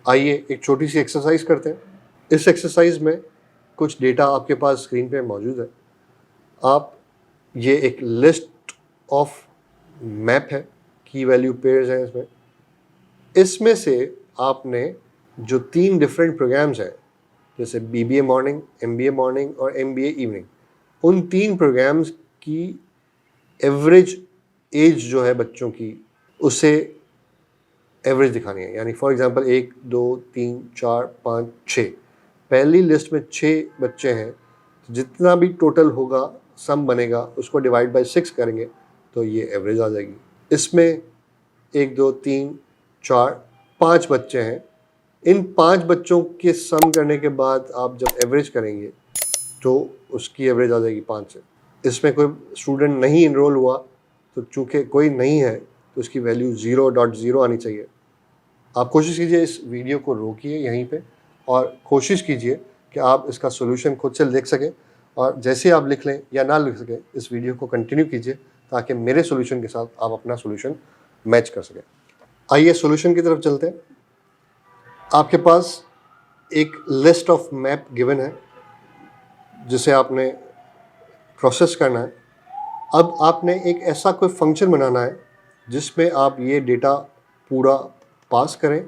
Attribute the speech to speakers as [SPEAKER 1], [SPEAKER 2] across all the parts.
[SPEAKER 1] आइए एक छोटी सी एक्सरसाइज करते हैं। इस एक्सरसाइज में कुछ डेटा आपके पास स्क्रीन पे मौजूद है। आप ये एक लिस्ट ऑफ मैप है, की वैल्यू पेयर्स हैं इसमें। इसमें से आपने जो 3 डिफरेंट प्रोग्राम्स हैं, जैसे बीबीए मॉर्निंग, एमबीए मॉर्निंग और एमबीए इवनिंग, उन 3 प्रोग्राम्स की एवरेज एज जो है बच्चों की, उसे एवरेज दिखानी है। यानी फॉर एग्जांपल 1, 2, 3, 4, 5, 6, पहली लिस्ट में 6 बच्चे हैं, तो जितना भी टोटल होगा, सम बनेगा, उसको डिवाइड बाय 6 करेंगे तो ये एवरेज आ जाएगी। इसमें 1, 2, 3, 4, 5 बच्चे हैं। इन 5 बच्चों के सम करने के बाद आप जब एवरेज करेंगे तो उसकी एवरेज आ जाएगी 5 से। इसमें कोई स्टूडेंट नहीं इनरोल हुआ, तो चूँकि कोई नहीं है तो उसकी वैल्यू 0.0 आनी चाहिए। आप कोशिश कीजिए, इस वीडियो को रोकिए यहीं पे और कोशिश कीजिए कि आप इसका सॉल्यूशन खुद से लिख सकें, और जैसे आप लिख लें या ना लिख सकें, इस वीडियो को कंटिन्यू कीजिए ताकि मेरे सॉल्यूशन के साथ आप अपना सॉल्यूशन मैच कर सकें। आइए सॉल्यूशन की तरफ चलते हैं। आपके पास एक लिस्ट ऑफ मैप गिवन है जिसे आपने प्रोसेस करना है। अब आपने एक ऐसा कोई फंक्शन बनाना है जिसमें आप ये डेटा पूरा पास करें।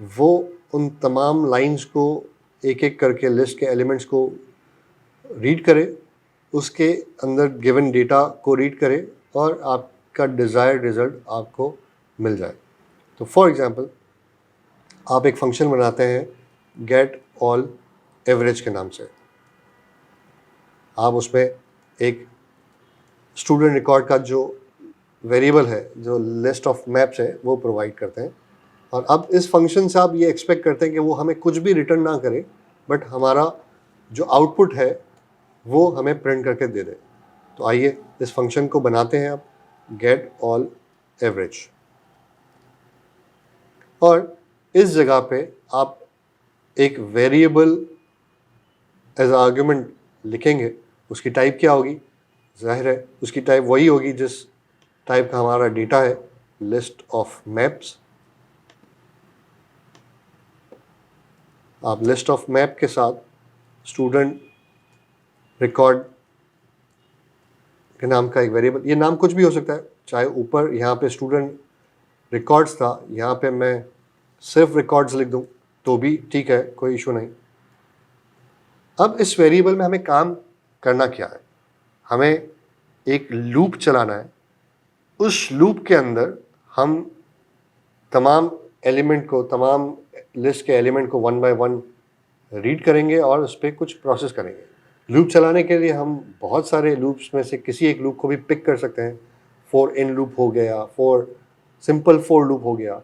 [SPEAKER 1] वो उन तमाम लाइंस को एक एक करके, लिस्ट के एलिमेंट्स को रीड करे, उसके अंदर गिवन डेटा को रीड करे और आपका डिज़ायर्ड रिज़ल्ट आपको मिल जाए। तो फॉर एग्ज़ाम्पल आप एक फंक्शन बनाते हैं गेट ऑल एवरेज के नाम से। आप उसमें एक स्टूडेंट रिकॉर्ड का जो वेरिएबल है, जो लिस्ट ऑफ मैप्स है, वो प्रोवाइड करते हैं। और अब इस फंक्शन से आप ये एक्सपेक्ट करते हैं कि वो हमें कुछ भी रिटर्न ना करे, बट हमारा जो आउटपुट है वो हमें प्रिंट करके दे दे। तो आइए इस फंक्शन को बनाते हैं आप, गेट ऑल एवरेज। और इस जगह पे आप एक वेरिएबल एज आर्ग्यूमेंट लिखेंगे। उसकी टाइप क्या होगी? जाहिर है उसकी टाइप वही होगी जिस टाइप का हमारा डेटा है, लिस्ट ऑफ मैप्स। आप लिस्ट ऑफ मैप के साथ स्टूडेंट रिकॉर्ड के नाम का एक वेरिएबल, ये नाम कुछ भी हो सकता है, चाहे ऊपर यहाँ पे स्टूडेंट रिकॉर्ड्स था, यहाँ पे मैं सिर्फ रिकॉर्ड्स लिख दूँ तो भी ठीक है, कोई इशू नहीं। अब इस वेरिएबल में हमें काम करना क्या है? हमें एक लूप चलाना है। उस लूप के अंदर हम तमाम एलिमेंट को, तमाम लिस्ट के एलिमेंट को 1 बाय 1 रीड करेंगे और उस पर कुछ प्रोसेस करेंगे। लूप चलाने के लिए हम बहुत सारे लूप्स में से किसी एक लूप को भी पिक कर सकते हैं। फॉर इन लूप हो गया, फॉर सिंपल फॉर लूप हो गया,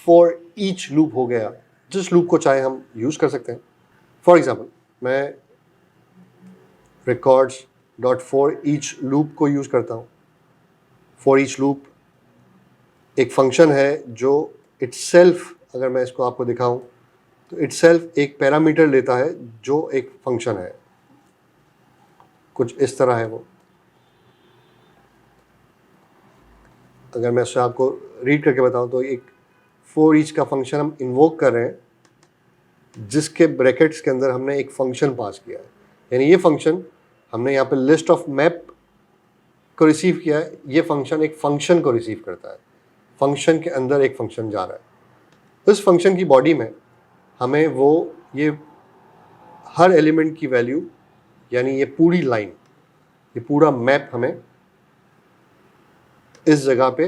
[SPEAKER 1] फॉर ईच लूप हो गया, जिस लूप को चाहे हम यूज़ कर सकते हैं। फॉर एग्जाम्पल मैं records dot for each loop को यूज़ करता हूँ। फॉर ईच लूप एक फंक्शन है जो इटसेल्फ, अगर मैं इसको आपको दिखाऊं तो इटसेल्फ एक पैरामीटर लेता है जो एक फंक्शन है। कुछ इस तरह है वो। अगर मैं उससे आपको रीड करके बताऊं तो एक फॉर ईच का फंक्शन हम इन्वोक कर रहे हैं, जिसके ब्रैकेट्स के अंदर हमने एक फंक्शन पास किया है। यानी ये फंक्शन हमने यहाँ पे लिस्ट ऑफ मैप को रिसीव किया है, ये फंक्शन एक फंक्शन को रिसीव करता है। फंक्शन के अंदर एक फंक्शन जा रहा है। इस फंक्शन की बॉडी में हमें वो ये हर एलिमेंट की वैल्यू, यानी ये पूरी लाइन, ये पूरा मैप हमें इस जगह पे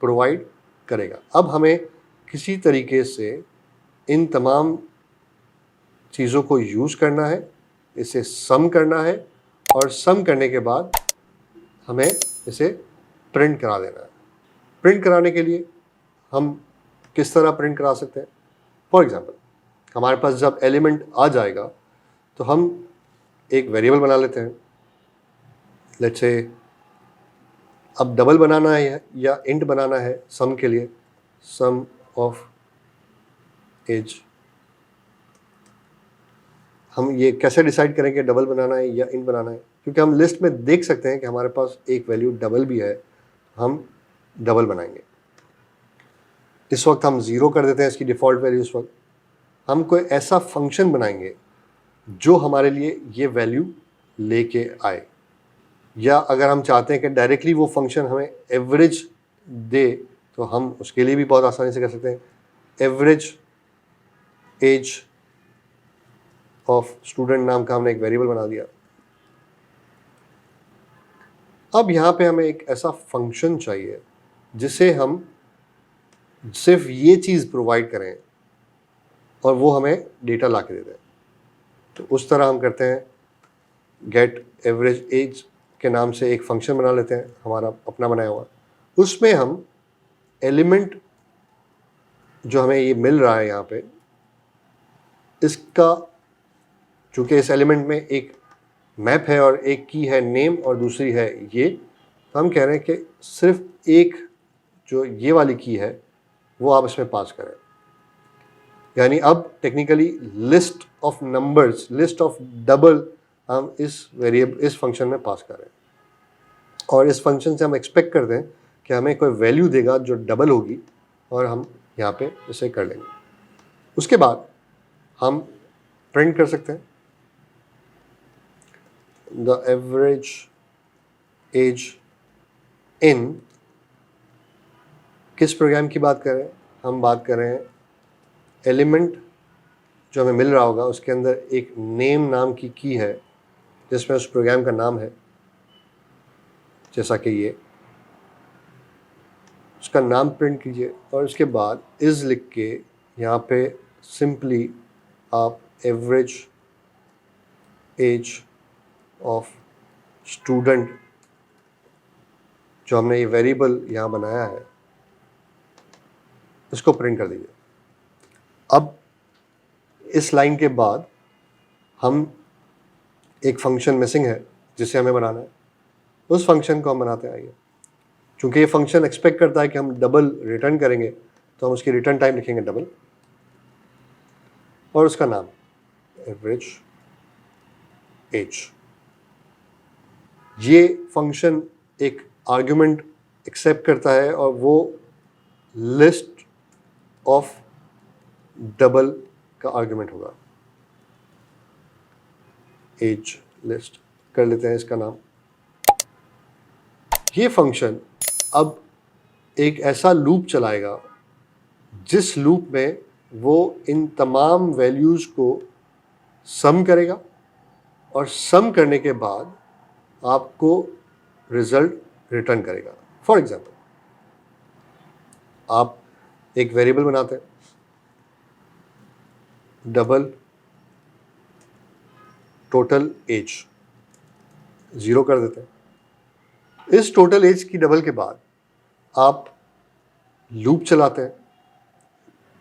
[SPEAKER 1] प्रोवाइड करेगा। अब हमें किसी तरीके से इन तमाम चीज़ों को यूज़ करना है, इसे सम करना है, और सम करने के बाद हमें इसे प्रिंट करा देना है। प्रिंट कराने के लिए हम किस तरह प्रिंट करा सकते हैं? फॉर एग्जाम्पल हमारे पास जब एलिमेंट आ जाएगा तो हम एक वेरिएबल बना लेते हैं। लेट्स से अब डबल बनाना है या इंट बनाना है सम के लिए, सम ऑफ एज। हम ये कैसे डिसाइड करें कि डबल बनाना है या इंट बनाना है? क्योंकि हम लिस्ट में देख सकते हैं कि हमारे पास एक वैल्यू डबल भी है, हम डबल बनाएंगे। इस वक्त हम 0 कर देते हैं इसकी डिफ़ॉल्ट वैल्यू इस वक्त। हम कोई ऐसा फंक्शन बनाएंगे जो हमारे लिए ये वैल्यू लेके आए, या अगर हम चाहते हैं कि डायरेक्टली वो फंक्शन हमें एवरेज दे तो हम उसके लिए भी बहुत आसानी से कर सकते हैं। एवरेज एज ऑफ स्टूडेंट नाम का हमने एक वेरिएबल बना दिया। अब यहाँ पे हमें एक ऐसा फंक्शन चाहिए जिसे हम सिर्फ ये चीज़ प्रोवाइड करें और वो हमें डेटा ला के दे दे। तो उस तरह हम करते हैं, गेट एवरेज एज के नाम से एक फंक्शन बना लेते हैं हमारा अपना बनाया हुआ। उसमें हम एलिमेंट जो हमें ये मिल रहा है यहाँ पे, इसका चूँकि इस एलिमेंट में एक मैप है और एक की है नेम और दूसरी है ये, तो हम कह रहे हैं कि सिर्फ एक जो ये वाली की है वो आप इसमें पास करें। यानी अब technically list of numbers, list of double हम इस फंक्शन में पास करें, और इस फंक्शन से हम एक्सपेक्ट करते हैं कि हमें कोई वैल्यू देगा जो डबल होगी, और हम यहाँ पे इसे कर लेंगे। उसके बाद हम प्रिंट कर सकते हैं द एवरेज एज इन, किस प्रोग्राम की बात कर रहे हैं, हम बात कर रहे हैं एलिमेंट जो हमें मिल रहा होगा उसके अंदर एक नेम नाम की है जिसमें उस प्रोग्राम का नाम है, जैसा कि ये, उसका नाम प्रिंट कीजिए और उसके बाद इज़ लिख के यहाँ पे सिंपली आप एवरेज एज ऑफ स्टूडेंट जो हमने ये वेरिएबल यहाँ बनाया है इसको प्रिंट कर दीजिए। अब इस लाइन के बाद हम एक फंक्शन मिसिंग है जिसे हमें बनाना है, उस फंक्शन को हम बनाते हैं। आइए, चूँकि ये फंक्शन एक्सपेक्ट करता है कि हम डबल रिटर्न करेंगे तो हम उसकी रिटर्न टाइम लिखेंगे डबल, और उसका नाम एवरेज एज। ये फंक्शन एक आर्गुमेंट एक्सेप्ट करता है और वो लिस्ट ऑफ डबल का आर्गुमेंट होगा। एज लिस्ट कर लेते हैं इसका नाम। ये फंक्शन अब एक ऐसा लूप चलाएगा जिस लूप में वो इन तमाम वैल्यूज़ को सम करेगा, और सम करने के बाद आपको रिजल्ट रिटर्न करेगा। फॉर एग्जाम्पल, आप एक वेरिएबल बनाते हैं डबल टोटल एज, 0 कर देते हैं। इस टोटल एज की डबल के बाद आप लूप चलाते हैं,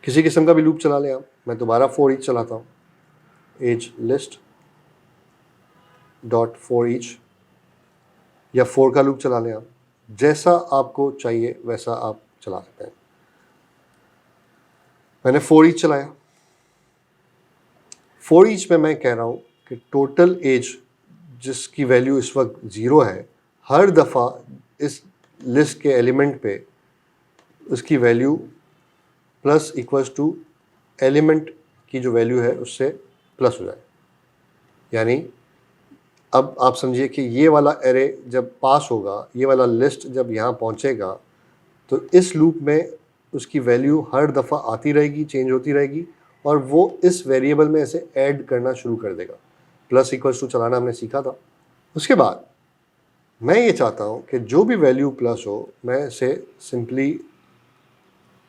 [SPEAKER 1] किसी किस्म का भी लूप चला लें आप। मैं दोबारा फॉर ईच चलाता हूँ, age list dot for each, या फॉर का लूप चला लें आप। जैसा आपको चाहिए वैसा आप चला सकते हैं। मैंने फॉर ईच चलाया। फॉर ईच में मैं कह रहा हूँ कि टोटल एज जिसकी वैल्यू इस वक्त 0 है, हर दफ़ा इस लिस्ट के एलिमेंट पे उसकी value plus equals to element की जो वैल्यू है उससे प्लस हो जाए। यानी अब आप समझिए कि ये वाला एरे जब पास होगा, ये वाला लिस्ट जब यहाँ पहुँचेगा, तो इस लूप में उसकी वैल्यू हर दफ़ा आती रहेगी, चेंज होती रहेगी, और वो इस वेरिएबल में इसे ऐड करना शुरू कर देगा। प्लस इक्वल्स टू चलाना हमने सीखा था। उसके बाद मैं ये चाहता हूँ कि जो भी वैल्यू प्लस हो मैं इसे सिंपली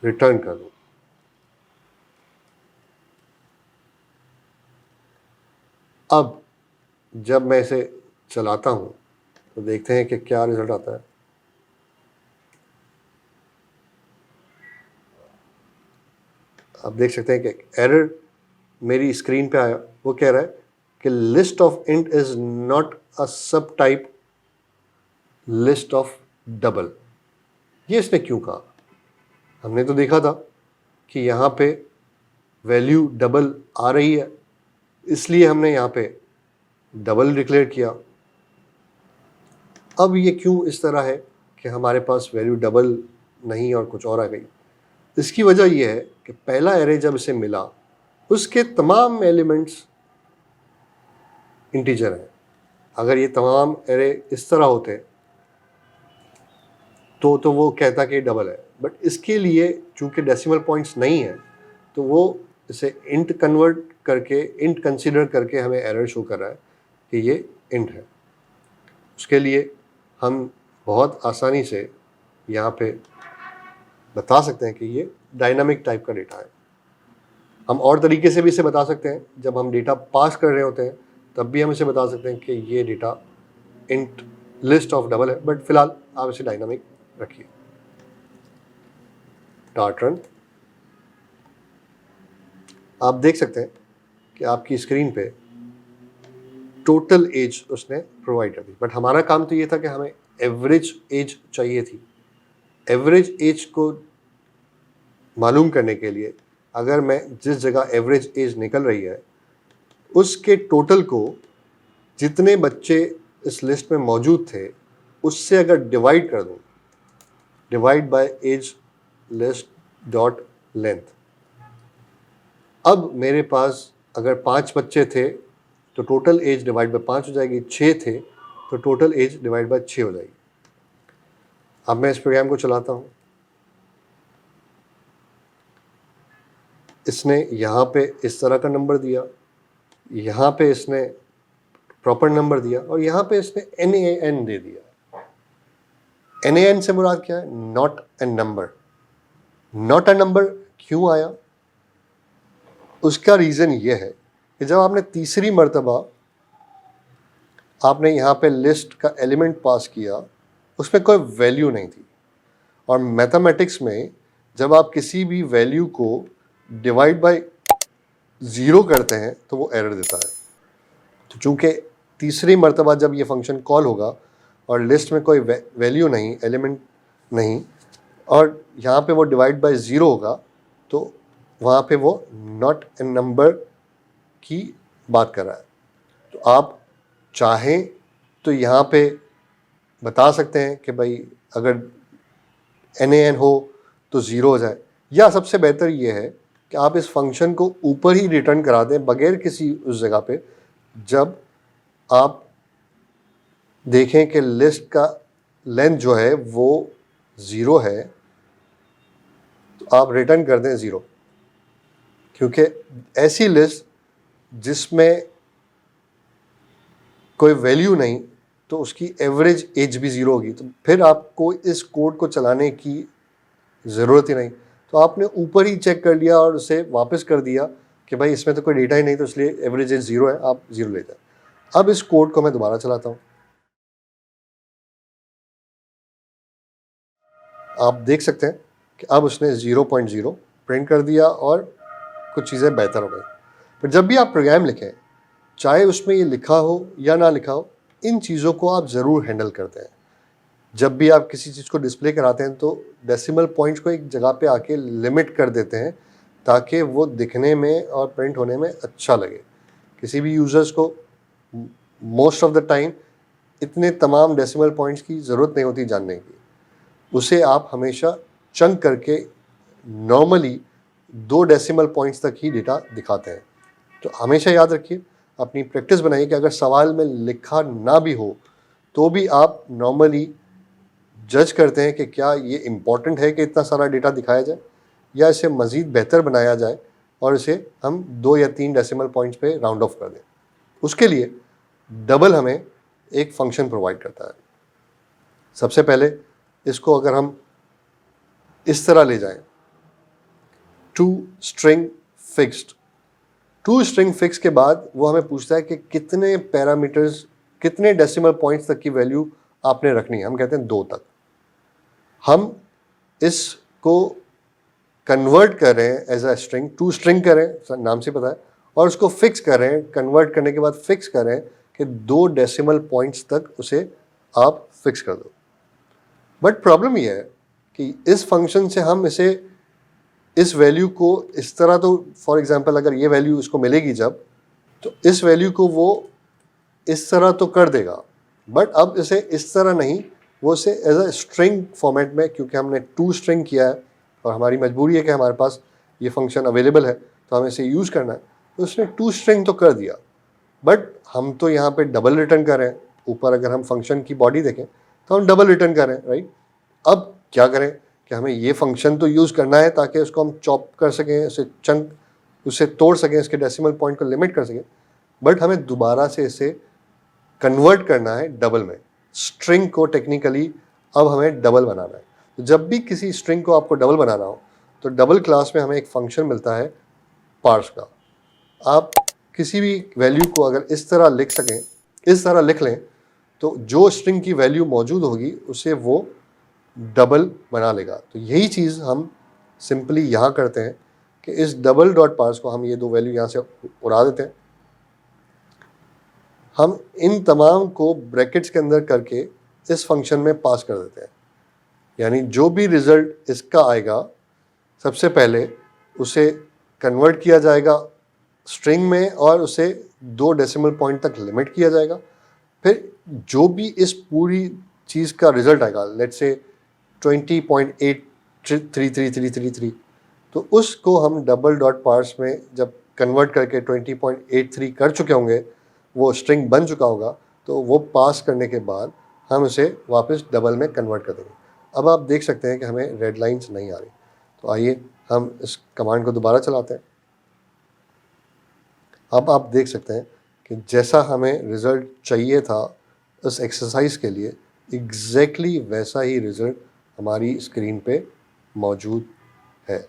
[SPEAKER 1] रिटर्न कर दूँ। अब जब मैं इसे चलाता हूँ तो देखते हैं कि क्या रिजल्ट आता है। आप देख सकते हैं कि एरर मेरी स्क्रीन पे आया। वो कह रहा है कि list of int is not a सब टाइप लिस्ट ऑफ डबल। ये इसने क्यों कहा? हमने तो देखा था कि यहाँ पे वैल्यू डबल आ रही है, इसलिए हमने यहाँ पे डबल डिक्लेयर किया। अब ये क्यों इस तरह है कि हमारे पास वैल्यू डबल नहीं और कुछ और आ गई? इसकी वजह यह है कि पहला एरे जब इसे मिला उसके तमाम एलिमेंट्स इंटीजर हैं। अगर ये तमाम एरे इस तरह होते तो वो कहता कि डबल है, बट इसके लिए चूंकि डेसिमल पॉइंट्स नहीं है तो वो इसे इंट कन्वर्ट करके, इंट कंसीडर करके हमें एरर शो कर रहा है कि ये इंट है। उसके लिए हम बहुत आसानी से यहाँ पे बता सकते हैं कि ये डायनामिक टाइप का डेटा है। हम और तरीके से भी इसे बता सकते हैं, जब हम डेटा पास कर रहे होते हैं तब भी हम इसे बता सकते हैं कि ये data int list of double है, बट फिलहाल आप इसे डायनामिक रखिए। डार्ट रन, आप देख सकते हैं कि आपकी स्क्रीन पे टोटल एज उसने प्रोवाइड कर दी, बट हमारा काम तो ये था कि हमें एवरेज एज चाहिए थी। एवरेज एज को मालूम करने के लिए अगर मैं जिस जगह एवरेज एज निकल रही है उसके टोटल को जितने बच्चे इस लिस्ट में मौजूद थे उससे अगर डिवाइड कर दूं, divide by age list dot length, अब मेरे पास अगर 5 बच्चे थे तो टोटल एज डिवाइड बाय 5 हो जाएगी, 6 थे तो टोटल एज डिवाइड बाय 6 हो जाएगी। अब मैं इस प्रोग्राम को चलाता हूँ, इसने यहाँ पे इस तरह का नंबर दिया, यहाँ पे इसने प्रॉपर नंबर दिया और यहाँ पे इसने NaN दे दिया। NaN से मुराद क्या है? Not a number. Not a number क्यों आया? उसका रीज़न ये है कि जब आपने तीसरी मर्तबा आपने यहाँ पे लिस्ट का एलिमेंट पास किया उसमें कोई वैल्यू नहीं थी, और मैथमेटिक्स में जब आप किसी भी वैल्यू को डिवाइड बाय 0 करते हैं तो वो एरर देता है। तो चूंकि तीसरी मर्तबा जब ये फंक्शन कॉल होगा और लिस्ट में कोई वैल्यू नहीं, एलिमेंट नहीं, और यहाँ पे वो डिवाइड बाय 0 होगा तो वहाँ पे वो नॉट ए नंबर की बात कर रहा है। तो आप चाहें तो यहाँ पे बता सकते हैं कि भाई अगर NaN हो तो 0 हो जाए, या सबसे बेहतर ये है कि आप इस फंक्शन को ऊपर ही रिटर्न करा दें बगैर किसी उस जगह पे, जब आप देखें कि लिस्ट का लेंथ जो है वो 0 है तो आप रिटर्न कर दें 0, क्योंकि ऐसी लिस्ट जिसमें कोई वैल्यू नहीं तो उसकी एवरेज एज भी 0 होगी, तो फिर आपको इस कोड को चलाने की ज़रूरत ही नहीं। तो आपने ऊपर ही चेक कर लिया और उसे वापस कर दिया कि भाई इसमें तो कोई डेटा ही नहीं, तो इसलिए एवरेज एज 0 है, आप 0 ले जाए। अब इस कोड को मैं दोबारा चलाता हूँ, आप देख सकते हैं कि अब उसने 0.0 प्रिंट कर दिया और कुछ चीज़ें बेहतर हो गई। पर जब भी आप प्रोग्राम लिखें, चाहे उसमें ये लिखा हो या ना लिखा हो, इन चीज़ों को आप ज़रूर हैंडल करते हैं। जब भी आप किसी चीज़ को डिस्प्ले कराते हैं तो डेसिमल पॉइंट्स को एक जगह पे आके लिमिट कर देते हैं ताकि वो दिखने में और प्रिंट होने में अच्छा लगे। किसी भी यूज़र्स को मोस्ट ऑफ द टाइम इतने तमाम डेसिमल पॉइंट्स की ज़रूरत नहीं होती जानने की, उसे आप हमेशा चंक करके नॉर्मली 2 डेसिमल पॉइंट्स तक ही डेटा दिखाते हैं। तो हमेशा याद रखिए, अपनी प्रैक्टिस बनाइए कि अगर सवाल में लिखा ना भी हो तो भी आप नॉर्मली जज करते हैं कि क्या ये इम्पॉर्टेंट है कि इतना सारा डेटा दिखाया जाए, या इसे मज़ीद बेहतर बनाया जाए और इसे हम 2 या 3 डेसिमल पॉइंट्स पे राउंड ऑफ कर दें। उसके लिए डबल हमें एक फंक्शन प्रोवाइड करता है। सबसे पहले इसको अगर हम इस तरह ले जाएं, to string fixed, to string fix के बाद वो हमें पूछता है कि कितने पैरामीटर्स, कितने डेसिमल पॉइंट्स तक की वैल्यू आपने रखनी है। हम कहते हैं 2 तक। हम इसको कन्वर्ट कर रहे हैं as a string, to string कर रहे हैं, नाम से पता है, और उसको फिक्स कर रहे हैं, कन्वर्ट करने के बाद फिक्स कर रहे हैं कि 2 डेसिमल पॉइंट्स तक उसे आप फिक्स कर दो। बट प्रॉब्लम ये है कि इस फंक्शन से हम इसे, इस वैल्यू को इस तरह, तो फॉर एग्जांपल अगर ये वैल्यू इसको मिलेगी जब, तो इस वैल्यू को वो इस तरह तो कर देगा, बट अब इसे इस तरह नहीं, वो इसे एज अ स्ट्रिंग फॉर्मेट में, क्योंकि हमने टू स्ट्रिंग किया है और हमारी मजबूरी है कि हमारे पास ये फंक्शन अवेलेबल है, तो हमें इसे यूज़ करना है, तो उसने टू स्ट्रिंग तो कर दिया, बट हम तो यहाँ पे डबल रिटर्न कर रहे हैं। ऊपर अगर हम फंक्शन की बॉडी देखें तो हम डबल रिटर्न कर रहे हैं, राइट। अब क्या करें कि हमें ये फंक्शन तो यूज़ करना है ताकि उसको हम चॉप कर सकें, उसे चंक, उसे तोड़ सकें, इसके डेसिमल पॉइंट को लिमिट कर सकें, बट हमें दोबारा से इसे कन्वर्ट करना है डबल में। स्ट्रिंग को टेक्निकली अब हमें डबल बनाना है। तो जब भी किसी स्ट्रिंग को आपको डबल बनाना हो तो डबल क्लास में हमें एक फंक्शन मिलता है पार्स का। आप किसी भी वैल्यू को अगर इस तरह लिख सकें, इस तरह लिख लें, तो जो स्ट्रिंग की वैल्यू मौजूद होगी उसे वो डबल बना लेगा। तो यही चीज़ हम सिंपली यहाँ करते हैं कि इस डबल डॉट पार्स को हम ये दो वैल्यू यहाँ से उड़ा देते हैं। हम इन तमाम को ब्रैकेट्स के अंदर करके इस फंक्शन में पास कर देते हैं, यानी जो भी रिज़ल्ट इसका आएगा सबसे पहले उसे कन्वर्ट किया जाएगा स्ट्रिंग में और उसे 2 डेसिमल पॉइंट तक लिमिट किया जाएगा। फिर जो भी इस पूरी चीज़ का रिज़ल्ट आएगा, लेट्स से 20.833333, तो उसको हम डबल डॉट पार्स में जब कन्वर्ट करके 20.83 कर चुके होंगे, वो स्ट्रिंग बन चुका होगा, तो वो पास करने के बाद हम उसे वापस डबल में कन्वर्ट कर देंगे। अब आप देख सकते हैं कि हमें रेड लाइंस नहीं आ रही। तो आइए हम इस कमांड को दोबारा चलाते हैं। अब आप देख सकते हैं कि जैसा हमें रिज़ल्ट चाहिए था इस एक्सरसाइज के लिए, एग्जैक्टली वैसा ही रिज़ल्ट हमारी स्क्रीन पे मौजूद है।